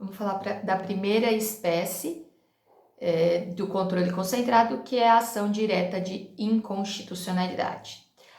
Vamos falar da primeira espécie do controle concentrado, que é a ação direta de inconstitucionalidade.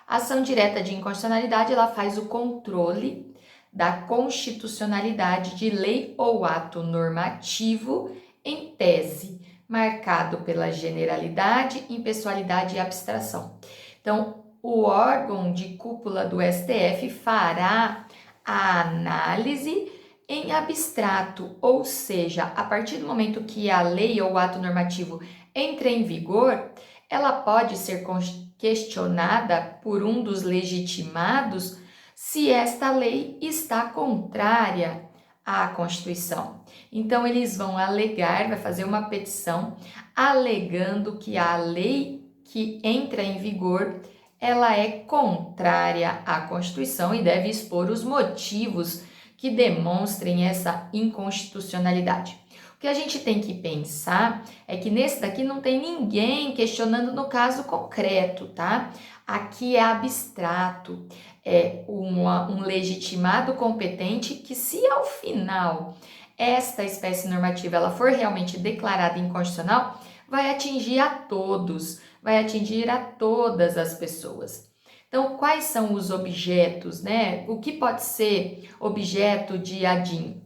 A ação direta de inconstitucionalidade, ela faz o controle da constitucionalidade de lei ou ato normativo em tese, marcado pela generalidade, impessoalidade e abstração. Então, o órgão de cúpula do STF fará a análise em abstrato, ou seja, a partir do momento que a lei ou o ato normativo entra em vigor, ela pode ser questionada por um dos legitimados se esta lei está contrária à Constituição. Então, eles vão alegar, vai fazer uma petição alegando que a lei que entra em vigor, ela é contrária à Constituição e deve expor os motivos que demonstrem essa inconstitucionalidade. O que a gente tem que pensar é que nesse daqui não tem ninguém questionando no caso concreto, tá? Aqui é abstrato, é um legitimado competente que, se ao final esta espécie normativa ela for realmente declarada inconstitucional, vai atingir a todos, vai atingir a todas as pessoas. Então, quais são os objetos, né? O que pode ser objeto de ADIM?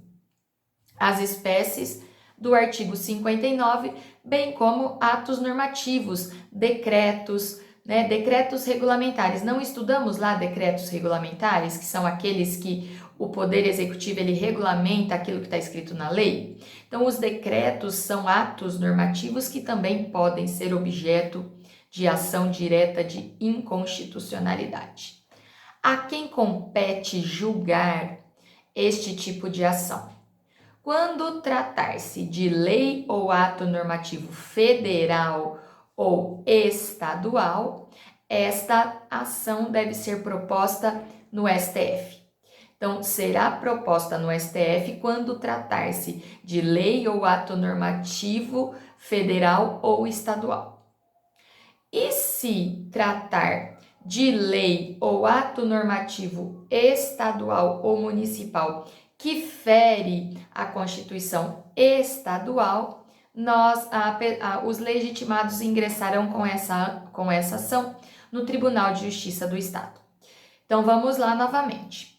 As espécies do artigo 59, bem como atos normativos, decretos, né? Decretos regulamentares. Não estudamos lá decretos regulamentares, que são aqueles que o Poder Executivo ele regulamenta aquilo que está escrito na lei? Então, os decretos são atos normativos que também podem ser objeto de ação direta de inconstitucionalidade. A quem compete julgar este tipo de ação? Quando tratar-se de lei ou ato normativo federal ou estadual, esta ação deve ser proposta no STF. Então, será proposta no STF quando tratar-se de lei ou ato normativo federal ou estadual. E se tratar de lei ou ato normativo estadual ou municipal que fere a Constituição estadual, os legitimados ingressarão com essa ação no Tribunal de Justiça do Estado. Então, vamos lá novamente.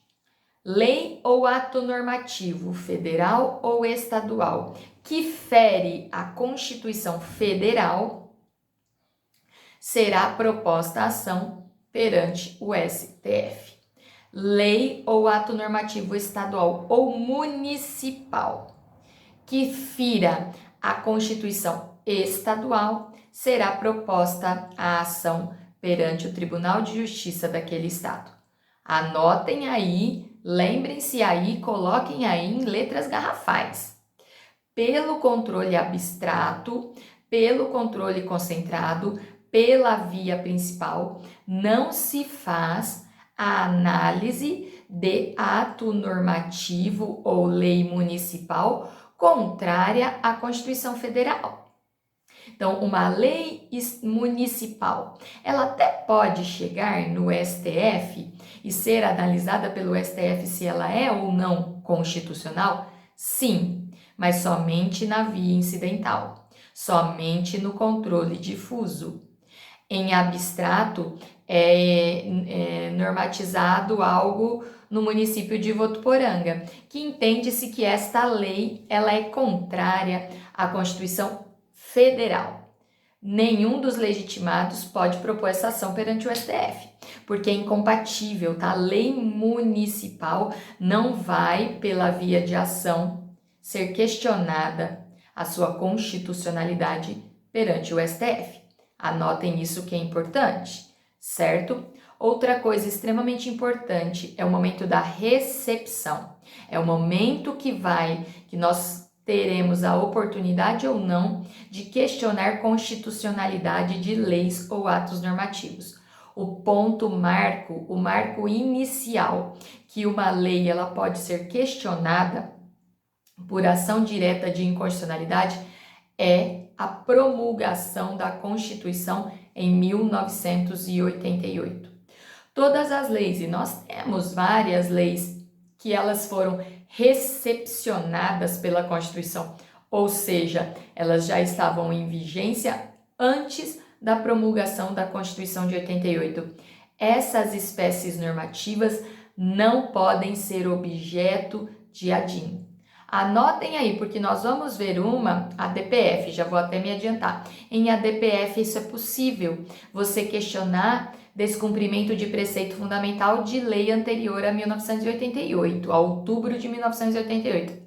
Lei ou ato normativo federal ou estadual que fere a Constituição Federal, será proposta a ação perante o STF. Lei ou ato normativo estadual ou municipal que fira a Constituição estadual, será proposta a ação perante o Tribunal de Justiça daquele estado. Anotem aí, lembrem-se aí, coloquem aí em letras garrafais. Pelo controle abstrato, pelo controle concentrado, pela via principal, não se faz a análise de ato normativo ou lei municipal contrária à Constituição Federal. Então, uma lei municipal, ela até pode chegar no STF e ser analisada pelo STF se ela é ou não constitucional? Sim, mas somente na via incidental, somente no controle difuso. Em abstrato, é normatizado algo no município de Votuporanga, que entende-se que esta lei ela é contrária à Constituição Federal. Nenhum dos legitimados pode propor essa ação perante o STF, porque é incompatível, tá? A lei municipal não vai, pela via de ação, ser questionada a sua constitucionalidade perante o STF. Anotem isso que é importante, certo? Outra coisa extremamente importante é o momento da recepção. É o momento que nós teremos a oportunidade ou não de questionar constitucionalidade de leis ou atos normativos. O marco inicial que uma lei ela pode ser questionada por ação direta de inconstitucionalidade é a promulgação da Constituição em 1988. Todas as leis, e nós temos várias leis que elas foram recepcionadas pela Constituição, ou seja, elas já estavam em vigência antes da promulgação da Constituição de 88. Essas espécies normativas não podem ser objeto de ADIM. Anotem aí, porque nós vamos ver uma ADPF, já vou até me adiantar. Em ADPF isso é possível, você questionar descumprimento de preceito fundamental de lei anterior a 1988, a outubro de 1988.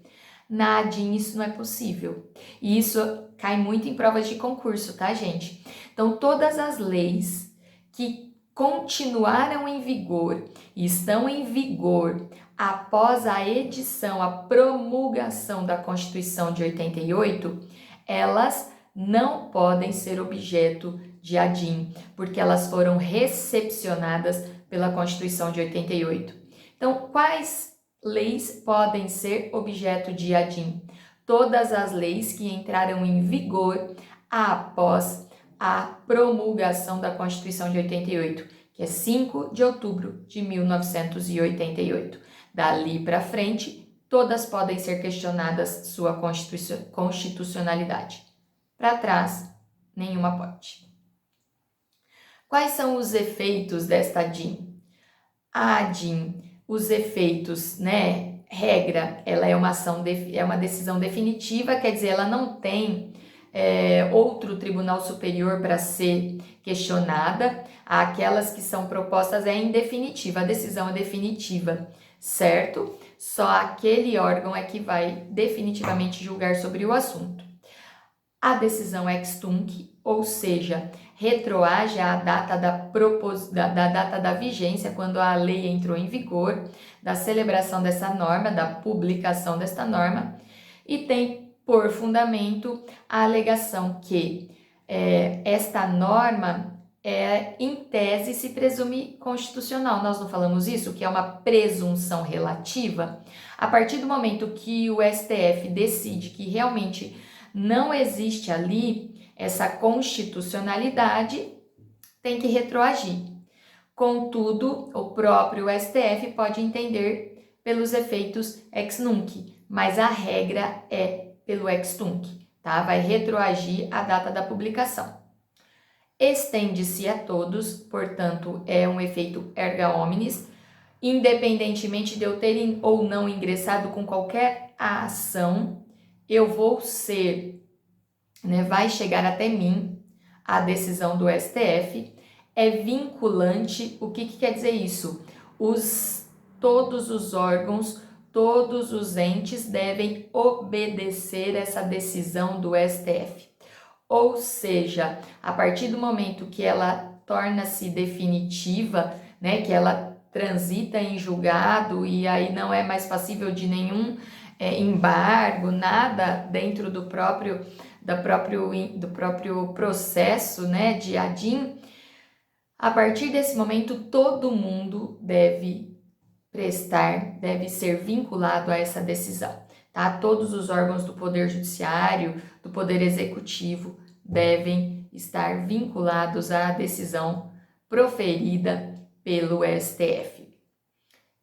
Na ADIM isso não é possível. E isso cai muito em provas de concurso, tá, gente? Então, todas as leis que continuaram em vigor e estão em vigor após a edição, a promulgação da Constituição de 88, elas não podem ser objeto de ADIM, porque elas foram recepcionadas pela Constituição de 88. Então, quais leis podem ser objeto de ADIM? Todas as leis que entraram em vigor após a promulgação da Constituição de 88, que é 5 de outubro de 1988. Dali para frente, todas podem ser questionadas sua constitucionalidade. Para trás, nenhuma pode. Quais são os efeitos desta ADIM? A ADIM, os efeitos, né? Regra, ela é uma decisão definitiva, quer dizer, ela não tem outro tribunal superior para ser questionada. Aquelas que são propostas é indefinitiva, a decisão é definitiva, certo? Só aquele órgão é que vai definitivamente julgar sobre o assunto. A decisão ex tunc, ou seja, retroage à data da data da vigência, quando a lei entrou em vigor, da celebração dessa norma, da publicação desta norma, e tem por fundamento a alegação que esta norma em tese se presume constitucional. Nós não falamos isso, que é uma presunção relativa? A partir do momento que o STF decide que realmente não existe ali essa constitucionalidade, tem que retroagir. Contudo, o próprio STF pode entender pelos efeitos ex nunc, mas a regra é pelo ex tunc, tá? Vai retroagir a data da publicação. Estende-se a todos, portanto, é um efeito erga omnes, independentemente de eu ter ou não ingressado com qualquer ação, eu vou ser, vai chegar até mim a decisão do STF, é vinculante. O que quer dizer isso? Todos os órgãos, todos os entes devem obedecer essa decisão do STF. Ou seja, a partir do momento que ela torna-se definitiva, que ela transita em julgado e aí não é mais passível de nenhum embargo, nada dentro do próprio processo, de ADIM, a partir desse momento todo mundo deve ser vinculado a essa decisão, tá? Todos os órgãos do Poder Judiciário, do Poder Executivo devem estar vinculados à decisão proferida pelo STF.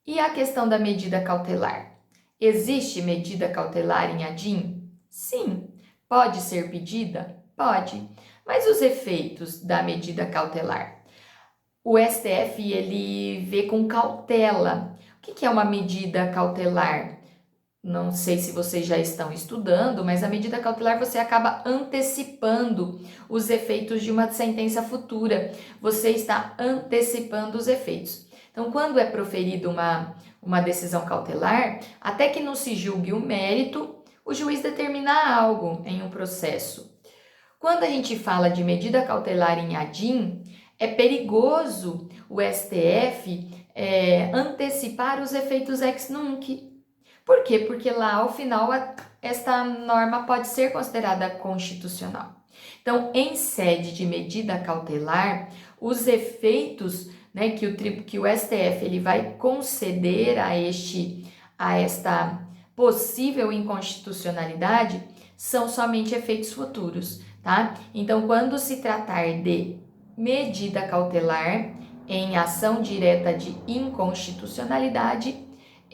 E a questão da medida cautelar? Existe medida cautelar em ADIM? Sim. Pode ser pedida? Pode. Mas os efeitos da medida cautelar? O STF, ele vê com cautela. O que é uma medida cautelar? Não sei se vocês já estão estudando, mas a medida cautelar você acaba antecipando os efeitos de uma sentença futura. Você está antecipando os efeitos. Então, quando é proferida uma decisão cautelar, até que não se julgue o mérito, o juiz determina algo em um processo. Quando a gente fala de medida cautelar em ADIM, é perigoso o STF antecipar os efeitos ex nunc. Por quê? Porque lá, ao final, esta norma pode ser considerada constitucional. Então, em sede de medida cautelar, os efeitos que o STF ele vai conceder a esta possível inconstitucionalidade são somente efeitos futuros, tá? Então, quando se tratar de medida cautelar em ação direta de inconstitucionalidade,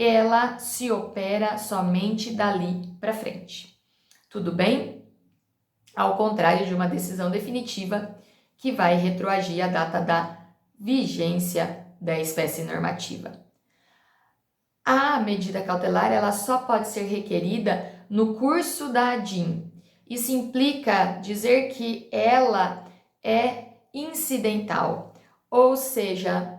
ela se opera somente dali para frente. Tudo bem? Ao contrário de uma decisão definitiva que vai retroagir a data da vigência da espécie normativa. A medida cautelar ela só pode ser requerida no curso da ADIM. Isso implica dizer que ela é incidental, ou seja,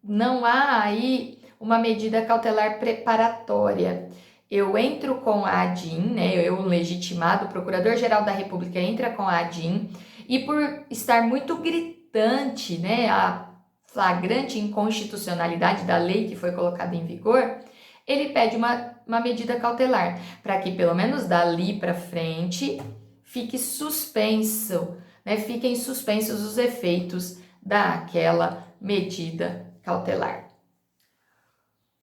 não há aí uma medida cautelar preparatória. Eu entro com a ADIM, né? Eu, legitimado, o Procurador-Geral da República entra com a ADIM e por estar muito gritante, né, a flagrante inconstitucionalidade da lei que foi colocada em vigor, ele pede uma medida cautelar para que pelo menos dali para frente fique suspenso, né, fiquem suspensos os efeitos daquela medida cautelar.